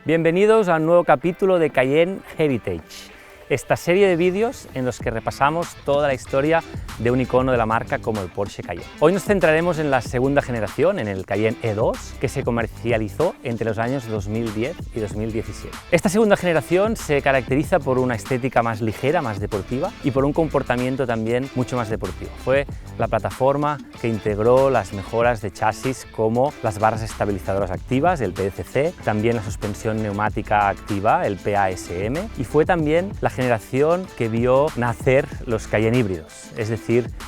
Bienvenidos a un nuevo capítulo de Cayenne Heritage, esta serie de vídeos en los que repasamos toda la historia de un icono de la marca como el Porsche Cayenne. Hoy nos centraremos en la segunda generación, en el Cayenne E2, que se comercializó entre los años 2010 y 2017. Esta segunda generación se caracteriza por una estética más ligera, más deportiva, y por un comportamiento también mucho más deportivo. Fue la plataforma que integró las mejoras de chasis como las barras estabilizadoras activas, el PDCC, también la suspensión neumática activa, el PASM, y fue también la generación que vio nacer los Cayenne híbridos, es decir,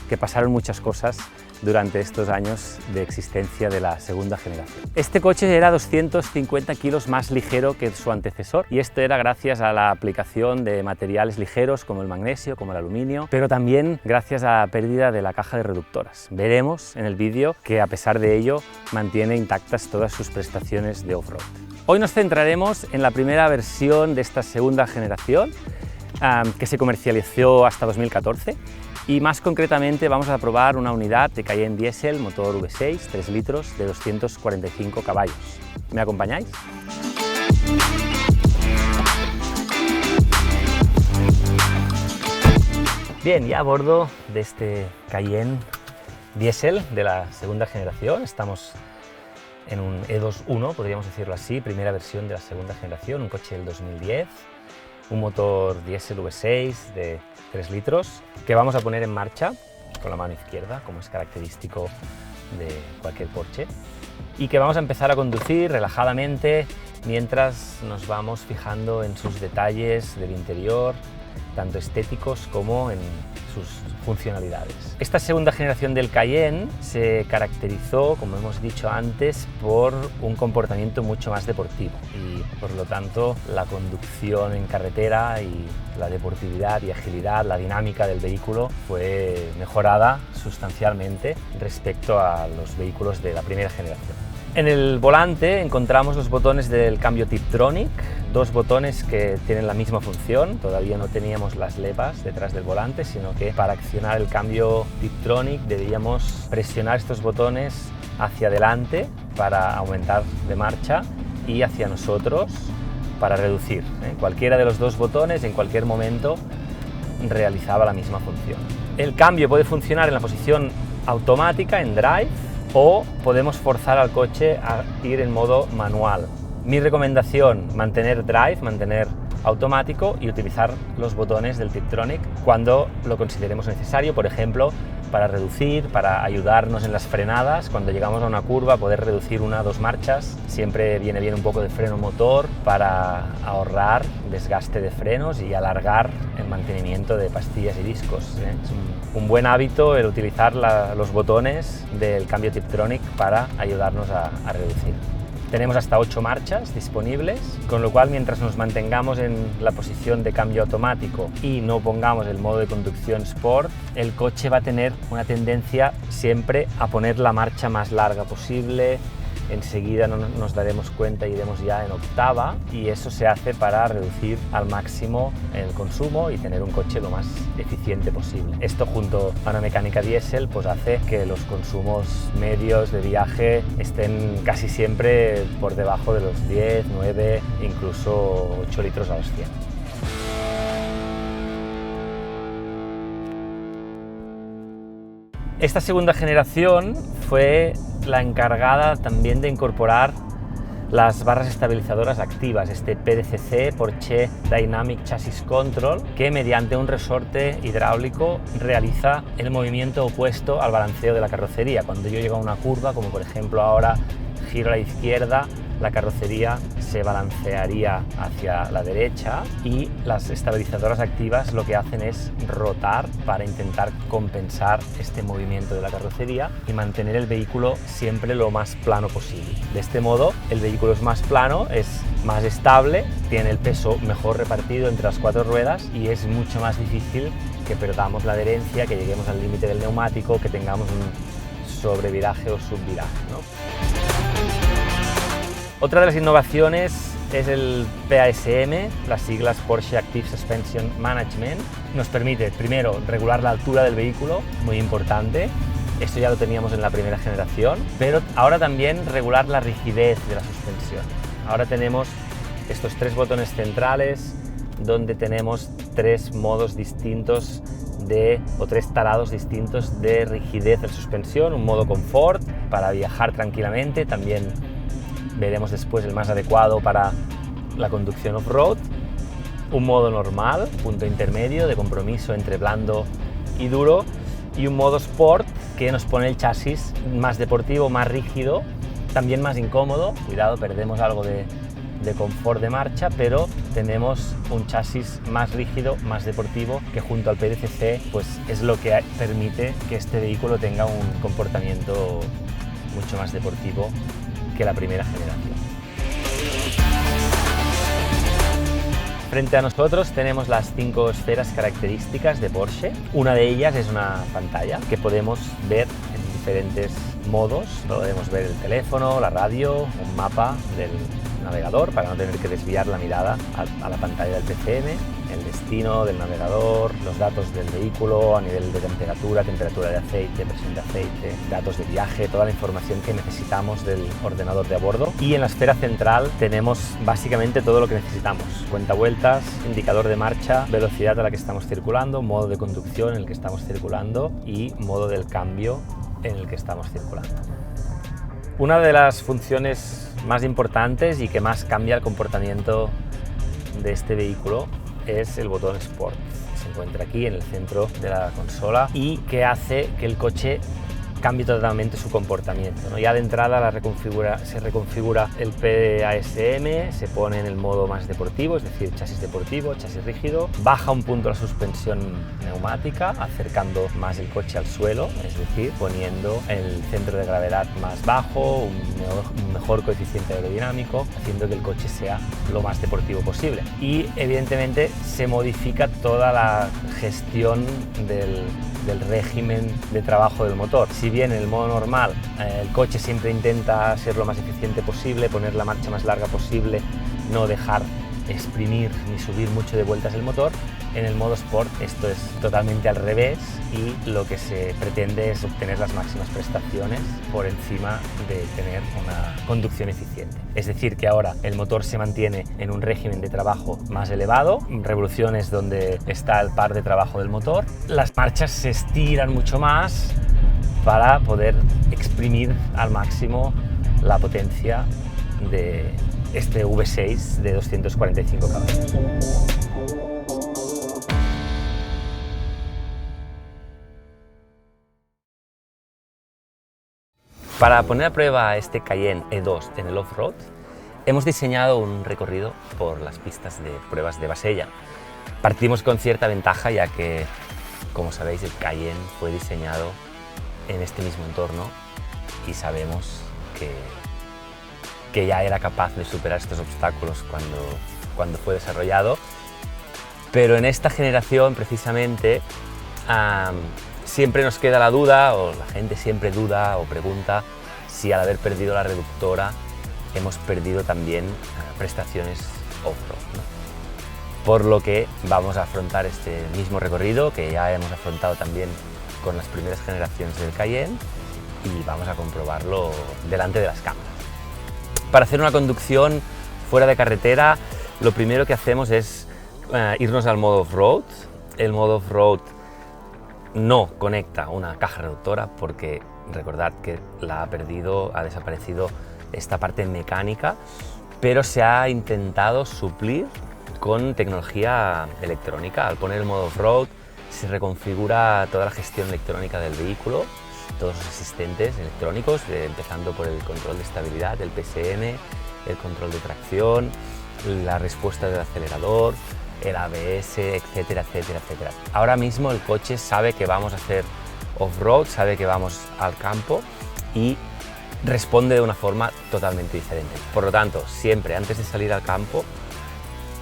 que pasaron muchas cosas durante estos años de existencia de la segunda generación. Este coche era 250 kilos más ligero que su antecesor, y esto era gracias a la aplicación de materiales ligeros como el magnesio, como el aluminio, pero también gracias a la pérdida de la caja de reductoras. Veremos en el vídeo que a pesar de ello mantiene intactas todas sus prestaciones de off-road. Hoy nos centraremos en la primera versión de esta segunda generación, que se comercializó hasta 2014, y más concretamente vamos a probar una unidad de Cayenne Diesel motor V6 3 litros de 245 caballos. ¿Me acompañáis? Bien, ya a bordo de este Cayenne Diesel de la segunda generación. Estamos en un E2.1, podríamos decirlo así, primera versión de la segunda generación, un coche del 2010. Un motor diésel V6 de 3 litros que vamos a poner en marcha con la mano izquierda, como es característico de cualquier Porsche, y que vamos a empezar a conducir relajadamente mientras nos vamos fijando en sus detalles del interior, tanto estéticos como en sus funcionalidades. Esta segunda generación del Cayenne se caracterizó, como hemos dicho antes, por un comportamiento mucho más deportivo, y por lo tanto la conducción en carretera y la deportividad y agilidad, la dinámica del vehículo fue mejorada sustancialmente respecto a los vehículos de la primera generación. En el volante encontramos los botones del cambio Tiptronic, dos botones que tienen la misma función. Todavía no teníamos las levas detrás del volante, sino que para accionar el cambio Tiptronic deberíamos presionar estos botones hacia adelante para aumentar de marcha y hacia nosotros para reducir. Cualquiera de los dos botones en cualquier momento realizaba la misma función. El cambio puede funcionar en la posición automática, en drive, o podemos forzar al coche a ir en modo manual. Mi recomendación: mantener drive, mantener automático, y utilizar los botones del Tiptronic cuando lo consideremos necesario, por ejemplo, para reducir, para ayudarnos en las frenadas. Cuando llegamos a una curva, poder reducir 1 o 2 marchas. Siempre viene bien un poco de freno motor para ahorrar desgaste de frenos y alargar el mantenimiento de pastillas y discos. Es un buen hábito el utilizar los botones del cambio Tiptronic para ayudarnos a reducir. Tenemos hasta 8 marchas disponibles, con lo cual mientras nos mantengamos en la posición de cambio automático y no pongamos el modo de conducción Sport, el coche va a tener una tendencia siempre a poner la marcha más larga posible. Enseguida nos daremos cuenta y iremos ya en octava, y eso se hace para reducir al máximo el consumo y tener un coche lo más eficiente posible. Esto, junto a una mecánica diésel, pues hace que los consumos medios de viaje estén casi siempre por debajo de los 10, 9, incluso 8 litros a los 100. Esta segunda generación fue la encargada también de incorporar las barras estabilizadoras activas, este PDCC, Porsche Dynamic Chassis Control, que mediante un resorte hidráulico realiza el movimiento opuesto al balanceo de la carrocería. Cuando yo llego a una curva, como por ejemplo ahora giro a la izquierda, la carrocería se balancearía hacia la derecha, y las estabilizadoras activas lo que hacen es rotar para intentar compensar este movimiento de la carrocería y mantener el vehículo siempre lo más plano posible. De este modo el vehículo es más plano, es más estable, tiene el peso mejor repartido entre las 4 ruedas, y es mucho más difícil que perdamos la adherencia, que lleguemos al límite del neumático, que tengamos un sobreviraje o subviraje, ¿no? Otra de las innovaciones es el PASM, las siglas Porsche Active Suspension Management. Nos permite, primero, regular la altura del vehículo, muy importante. Esto ya lo teníamos en la primera generación, pero ahora también regular la rigidez de la suspensión. Ahora tenemos estos 3 botones centrales donde tenemos 3 modos distintos o 3 talados distintos de rigidez de suspensión. Un modo confort para viajar tranquilamente, también veremos después el más adecuado para la conducción off-road. Un modo normal, punto intermedio de compromiso entre blando y duro, y un modo sport que nos pone el chasis más deportivo, más rígido, también más incómodo. Cuidado, perdemos algo de confort de marcha, pero tenemos un chasis más rígido, más deportivo, que junto al PDCC pues es lo que permite que este vehículo tenga un comportamiento mucho más deportivo que la primera generación. Frente a nosotros tenemos las 5 esferas características de Porsche. Una de ellas es una pantalla que podemos ver en diferentes modos. Podemos ver el teléfono, la radio, un mapa del navegador para no tener que desviar la mirada a la pantalla del PCM, el destino del navegador, los datos del vehículo a nivel de temperatura de aceite, presión de aceite, datos de viaje, toda la información que necesitamos del ordenador de a bordo. Y en la esfera central tenemos básicamente todo lo que necesitamos: cuentavueltas, indicador de marcha, velocidad a la que estamos circulando, modo de conducción en el que estamos circulando y modo del cambio en el que estamos circulando. Una de las funciones más importantes y que más cambia el comportamiento de este vehículo es el botón Sport. Se encuentra aquí en el centro de la consola y que hace que el coche cambie totalmente su comportamiento, ¿no? Ya de entrada se reconfigura el PASM, se pone en el modo más deportivo, es decir, chasis deportivo, chasis rígido, baja un punto la suspensión neumática, acercando más el coche al suelo, es decir, poniendo el centro de gravedad más bajo, un mejor coeficiente aerodinámico, haciendo que el coche sea lo más deportivo posible. Y evidentemente se modifica toda la gestión del régimen de trabajo del motor. Si bien en el modo normal el coche siempre intenta ser lo más eficiente posible, poner la marcha más larga posible, no dejar exprimir ni subir mucho de vueltas el motor, en el modo Sport esto es totalmente al revés y lo que se pretende es obtener las máximas prestaciones por encima de tener una conducción eficiente. Es decir, que ahora el motor se mantiene en un régimen de trabajo más elevado, revoluciones donde está el par de trabajo del motor, las marchas se estiran mucho más para poder exprimir al máximo la potencia de este V6 de 245 caballos. Para poner a prueba este Cayenne E2 en el off-road, hemos diseñado un recorrido por las pistas de pruebas de Bassella. Partimos con cierta ventaja, ya que, como sabéis, el Cayenne fue diseñado en este mismo entorno y sabemos que ya era capaz de superar estos obstáculos cuando fue desarrollado. Pero en esta generación, precisamente, siempre nos queda la duda, o la gente siempre duda o pregunta, si al haber perdido la reductora hemos perdido también prestaciones off-road, ¿no? Por lo que vamos a afrontar este mismo recorrido que ya hemos afrontado también con las primeras generaciones del Cayenne y vamos a comprobarlo delante de las cámaras. Para hacer una conducción fuera de carretera, lo primero que hacemos es irnos al modo off-road. El modo off-road no conecta una caja reductora porque recordad que ha desaparecido esta parte mecánica, pero se ha intentado suplir con tecnología electrónica. Al poner el modo off-road se reconfigura toda la gestión electrónica del vehículo, todos los asistentes electrónicos, empezando por el control de estabilidad, el PSM, el control de tracción, la respuesta del acelerador, el ABS, etcétera, etcétera, etcétera. Ahora mismo el coche sabe que vamos a hacer off-road, sabe que vamos al campo y responde de una forma totalmente diferente. Por lo tanto, siempre antes de salir al campo,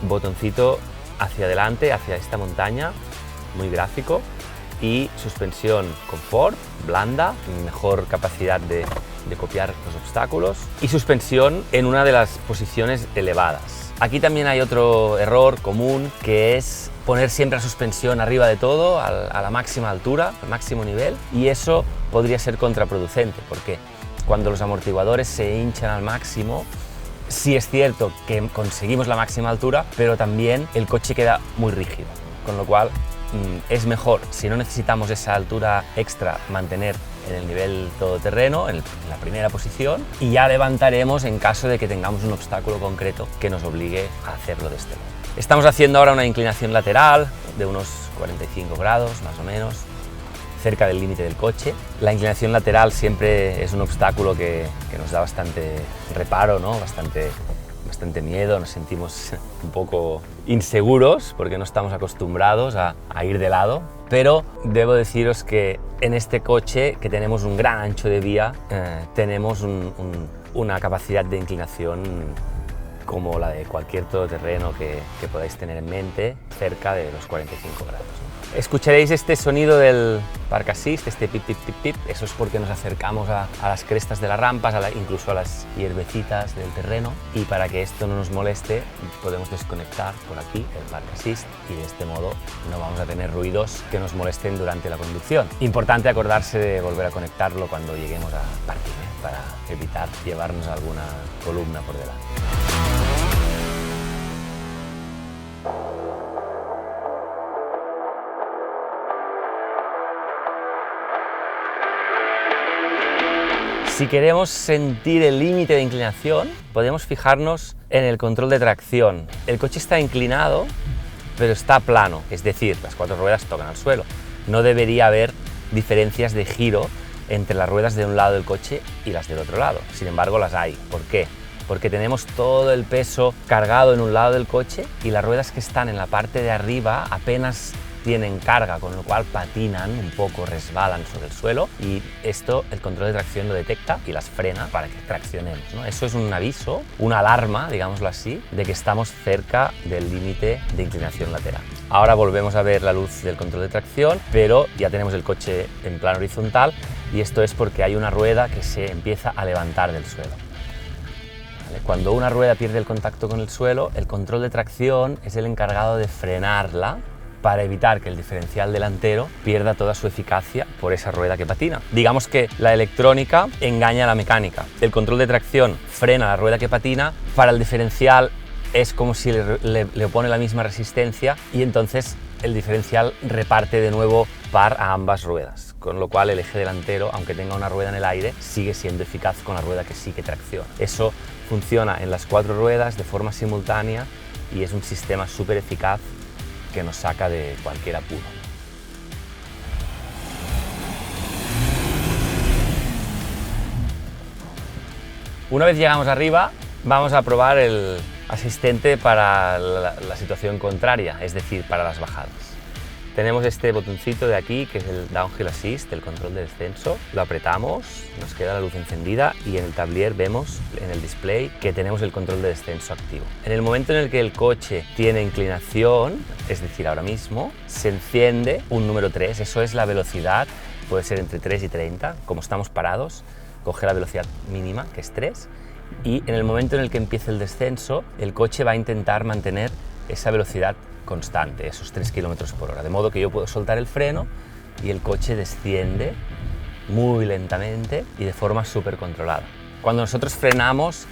botoncito hacia adelante, hacia esta montaña, muy gráfico, y suspensión confort, blanda, mejor capacidad de copiar los obstáculos, y suspensión en una de las posiciones elevadas. Aquí también hay otro error común, que es poner siempre la suspensión arriba de todo, a la máxima altura, al máximo nivel, y eso podría ser contraproducente, porque cuando los amortiguadores se hinchan al máximo, Sí es cierto que conseguimos la máxima altura, pero también el coche queda muy rígido, con lo cual es mejor, si no necesitamos esa altura extra, mantener en el nivel todoterreno, en la primera posición, y ya levantaremos en caso de que tengamos un obstáculo concreto que nos obligue a hacerlo de este modo. Estamos haciendo ahora una inclinación lateral de unos 45 grados más o menos, cerca del límite del coche. La inclinación lateral siempre es un obstáculo que nos da bastante reparo, ¿no? bastante miedo, nos sentimos un poco inseguros porque no estamos acostumbrados a ir de lado, pero debo deciros que en este coche, que tenemos un gran ancho de vía, tenemos una capacidad de inclinación como la de cualquier todoterreno que podáis tener en mente, cerca de los 45 grados. Escucharéis este sonido del Park Assist, este pip, pip, pip, pip. Eso es porque nos acercamos a las crestas de las rampas, incluso a las hierbecitas del terreno, y para que esto no nos moleste podemos desconectar por aquí el Park Assist y de este modo no vamos a tener ruidos que nos molesten durante la conducción. Importante acordarse de volver a conectarlo cuando lleguemos a partir, para evitar llevarnos alguna columna por delante. Si queremos sentir el límite de inclinación, podemos fijarnos en el control de tracción. El coche está inclinado, pero está plano, es decir, las cuatro ruedas tocan al suelo. No debería haber diferencias de giro entre las ruedas de un lado del coche y las del otro lado. Sin embargo, las hay. ¿Por qué? Porque tenemos todo el peso cargado en un lado del coche y las ruedas que están en la parte de arriba apenas tienen carga, con lo cual patinan un poco, resbalan sobre el suelo, y esto el control de tracción lo detecta y las frena para que traccionemos, ¿no? Eso es un aviso, una alarma, digámoslo así, de que estamos cerca del límite de inclinación lateral. Ahora volvemos a ver la luz del control de tracción, pero ya tenemos el coche en plano horizontal, y esto es porque hay una rueda que se empieza a levantar del suelo. Cuando una rueda pierde el contacto con el suelo, el control de tracción es el encargado de frenarla para evitar que el diferencial delantero pierda toda su eficacia por esa rueda que patina. Digamos que la electrónica engaña a la mecánica. El control de tracción frena la rueda que patina, para el diferencial es como si le opone la misma resistencia, y entonces el diferencial reparte de nuevo par a ambas ruedas, con lo cual el eje delantero, aunque tenga una rueda en el aire, sigue siendo eficaz con la rueda que sí que tracciona. Eso funciona en las cuatro ruedas de forma simultánea y es un sistema súper eficaz que nos saca de cualquier apuro. Una vez llegamos arriba, vamos a probar el asistente para la situación contraria, es decir, para las bajadas. Tenemos este botoncito de aquí, que es el Downhill Assist, el control de descenso. Lo apretamos, nos queda la luz encendida y en el tablier vemos en el display que tenemos el control de descenso activo. En el momento en el que el coche tiene inclinación, es decir, ahora mismo, se enciende un número 3, eso es la velocidad, puede ser entre 3 y 30, como estamos parados, coge la velocidad mínima, que es 3, y en el momento en el que empiece el descenso, el coche va a intentar mantener esa velocidad constante, esos 3 km por hora, de modo que yo puedo soltar el freno y el coche desciende muy lentamente y de forma súper controlada. Cuando nosotros frenamos,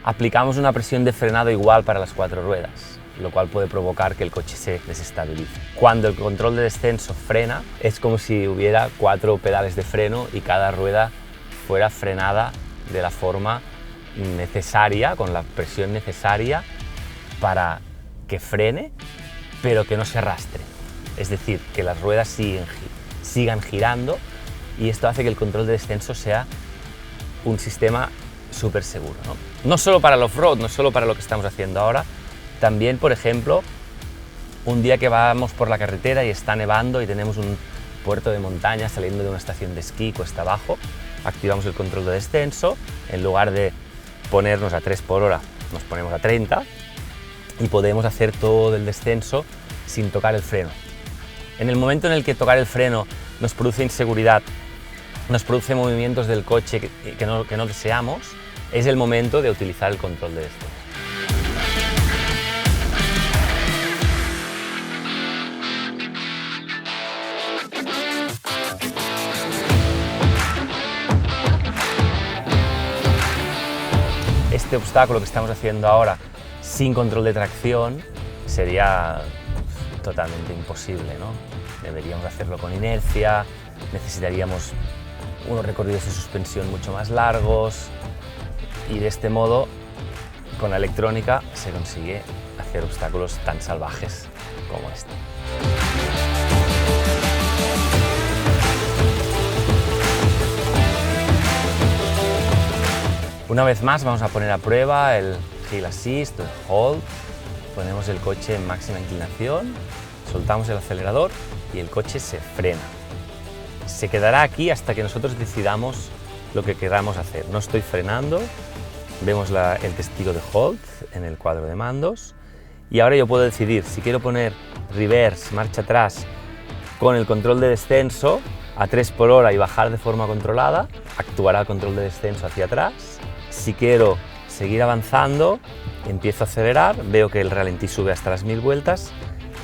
aplicamos una presión de frenado igual para las cuatro ruedas, lo cual puede provocar que el coche se desestabilice. Cuando el control de descenso frena, es como si hubiera 4 pedales de freno y cada rueda fuera frenada de la forma necesaria, con la presión necesaria para que frene, pero que no se arrastre. Es decir, que las ruedas sigan girando, y esto hace que el control de descenso sea un sistema súper seguro, ¿no? No solo para el off-road, no solo para lo que estamos haciendo ahora, también, por ejemplo, un día que vamos por la carretera y está nevando y tenemos un puerto de montaña saliendo de una estación de esquí cuesta abajo, activamos el control de descenso, en lugar de ponernos a 3 por hora, nos ponemos a 30, y podemos hacer todo el descenso sin tocar el freno. En el momento en el que tocar el freno nos produce inseguridad, nos produce movimientos del coche que no deseamos, es el momento de utilizar el control de descenso. este obstáculo que estamos haciendo ahora sin control de tracción sería totalmente imposible, ¿no? Deberíamos hacerlo con inercia, necesitaríamos unos recorridos de suspensión mucho más largos y de este modo con la electrónica se consigue hacer obstáculos tan salvajes como este. Una vez más vamos a poner a prueba el Hill Assist, el Hold. Ponemos el coche en máxima inclinación, soltamos el acelerador y el coche se frena. Se quedará aquí hasta que nosotros decidamos lo que queramos hacer. No estoy frenando, vemos el testigo de Hold en el cuadro de mandos y ahora yo puedo decidir si quiero poner reverse, marcha atrás, con el control de descenso a 3 por hora y bajar de forma controlada, actuará el control de descenso hacia atrás. Si quiero seguir avanzando, empiezo a acelerar, veo que el ralentí sube hasta las 1000 vueltas,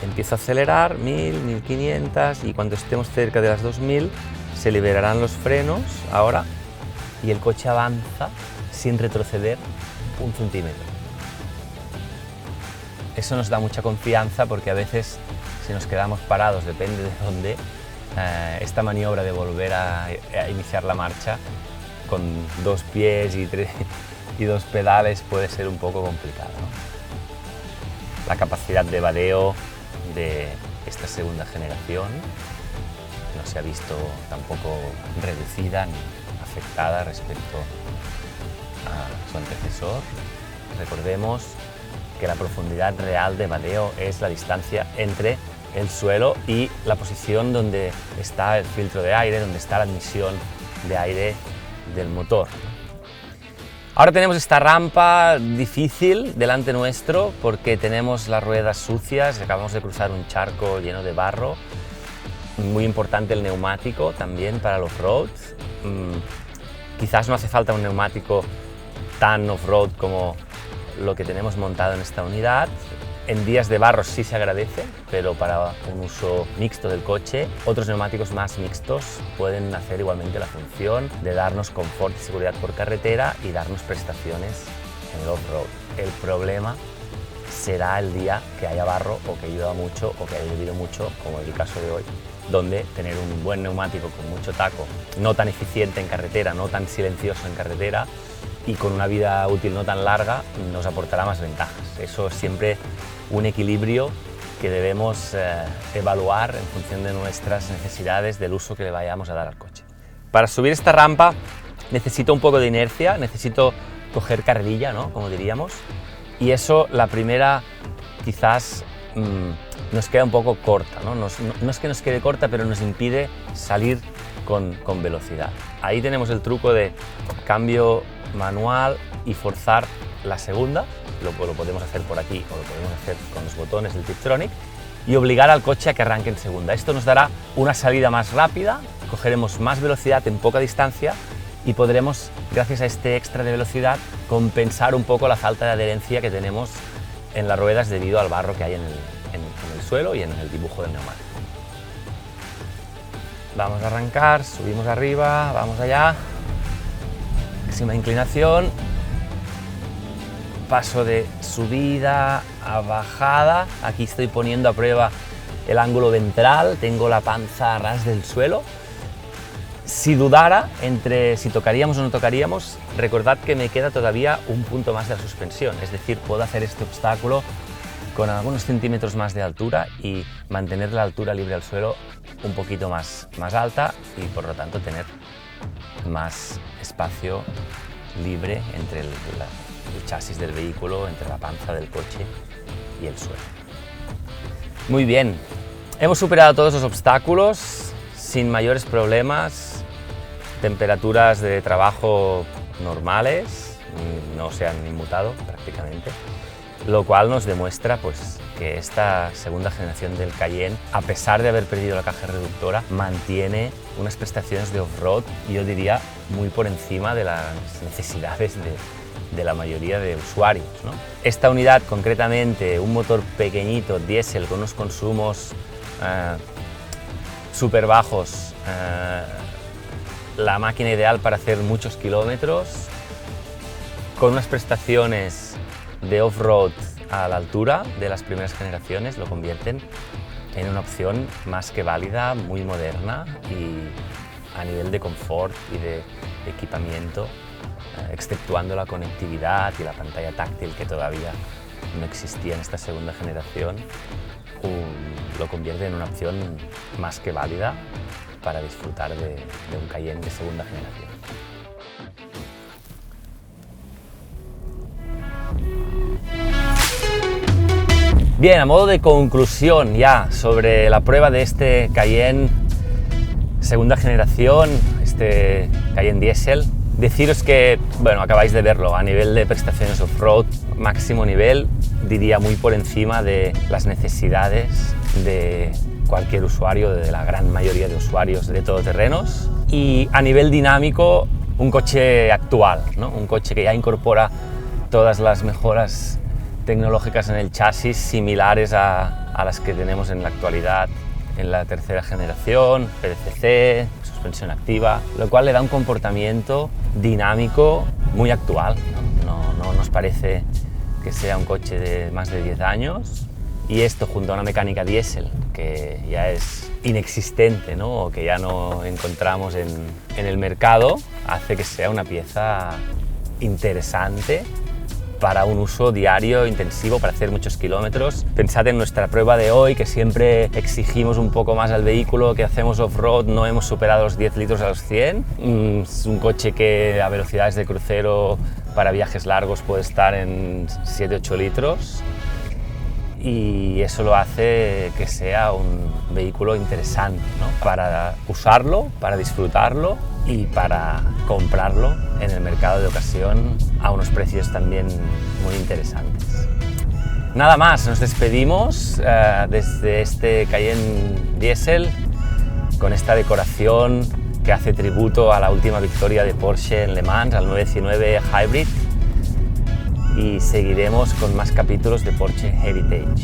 empiezo a acelerar, 1000, 1500 y cuando estemos cerca de las 2000 se liberarán los frenos ahora y el coche avanza sin retroceder un centímetro. Eso nos da mucha confianza porque a veces si nos quedamos parados, depende de dónde, esta maniobra de volver a iniciar la marcha con 2 pies y 2 pedales puede ser un poco complicado, ¿no? La capacidad de vadeo de esta segunda generación no se ha visto tampoco reducida ni afectada respecto a su antecesor. Recordemos que la profundidad real de vadeo es la distancia entre el suelo y la posición donde está el filtro de aire, donde está la admisión de aire del motor. Ahora tenemos esta rampa difícil delante nuestro porque tenemos las ruedas sucias, acabamos de cruzar un charco lleno de barro. Muy importante el neumático también para el off-road. Quizás no hace falta un neumático tan off-road como lo que tenemos montado en esta unidad. En días de barro sí se agradece, pero para un uso mixto del coche, otros neumáticos más mixtos pueden hacer igualmente la función de darnos confort y seguridad por carretera y darnos prestaciones en el off-road. El problema será el día que haya barro o que llueva mucho o que haya llovido mucho, como es el caso de hoy, donde tener un buen neumático con mucho taco, no tan eficiente en carretera, no tan silencioso en carretera y con una vida útil no tan larga, nos aportará más ventajas. Eso es siempre un equilibrio que debemos evaluar en función de nuestras necesidades, del uso que le vayamos a dar al coche. Para subir esta rampa necesito un poco de inercia, necesito coger carrerilla, ¿no? Como diríamos, y eso la primera quizás nos queda un poco corta, ¿no? No es que nos quede corta, pero nos impide salir con velocidad. Ahí tenemos el truco de cambio manual y forzar la segunda, lo podemos hacer por aquí o lo podemos hacer con los botones del Tiptronic y obligar al coche a que arranque en segunda. Esto nos dará una salida más rápida, cogeremos más velocidad en poca distancia y podremos, gracias a este extra de velocidad, compensar un poco la falta de adherencia que tenemos en las ruedas debido al barro que hay en el suelo y en el dibujo del neumático. Vamos a arrancar, subimos arriba, vamos allá, máxima inclinación, paso de subida a bajada, aquí estoy poniendo a prueba el ángulo ventral, tengo la panza a ras del suelo. Si dudara entre si tocaríamos o no tocaríamos, recordad que me queda todavía un punto más de la suspensión, es decir, puedo hacer este obstáculo con algunos centímetros más de altura y mantener la altura libre al suelo un poquito más alta y por lo tanto tener más espacio libre entre el chasis del vehículo, entre la panza del coche y el suelo. Muy bien, hemos superado todos los obstáculos sin mayores problemas, temperaturas de trabajo normales, no se han inmutado prácticamente, lo cual nos demuestra pues, que esta segunda generación del Cayenne, a pesar de haber perdido la caja reductora, mantiene unas prestaciones de off-road, yo diría, muy por encima de las necesidades de la mayoría de usuarios, ¿no? Esta unidad, concretamente, un motor pequeñito, diésel, con unos consumos súper bajos, la máquina ideal para hacer muchos kilómetros, con unas prestaciones de off-road a la altura de las primeras generaciones, lo convierten en una opción más que válida, muy moderna y a nivel de confort y de equipamiento, exceptuando la conectividad y la pantalla táctil que todavía no existía en esta segunda generación, lo convierte en una opción más que válida para disfrutar de un Cayenne de segunda generación. Bien, a modo de conclusión ya sobre la prueba de este Cayenne segunda generación, este Cayenne Diesel, deciros que, bueno, acabáis de verlo, a nivel de prestaciones off-road, máximo nivel, diría muy por encima de las necesidades de cualquier usuario, de la gran mayoría de usuarios de todoterrenos. Y a nivel dinámico, un coche actual, ¿no? Un coche que ya incorpora todas las mejoras tecnológicas en el chasis similares a las que tenemos en la actualidad en la tercera generación, PDCC, suspensión activa, lo cual le da un comportamiento dinámico muy actual. No nos parece que sea un coche de más de 10 años, y esto junto a una mecánica diésel que ya es inexistente, ¿no? O que ya no encontramos en el mercado, hace que sea una pieza interesante para un uso diario intensivo, para hacer muchos kilómetros. Pensad en nuestra prueba de hoy, que siempre exigimos un poco más al vehículo, que hacemos off-road, no hemos superado los 10 litros a los 100. Es un coche que a velocidades de crucero para viajes largos puede estar en 7-8 litros, y eso lo hace que sea un vehículo interesante, ¿no? Para usarlo, para disfrutarlo y para comprarlo en el mercado de ocasión a unos precios también muy interesantes. Nada más, nos despedimos desde este Cayenne Diesel con esta decoración que hace tributo a la última victoria de Porsche en Le Mans, al 919 Hybrid, y seguiremos con más capítulos de Porsche Heritage.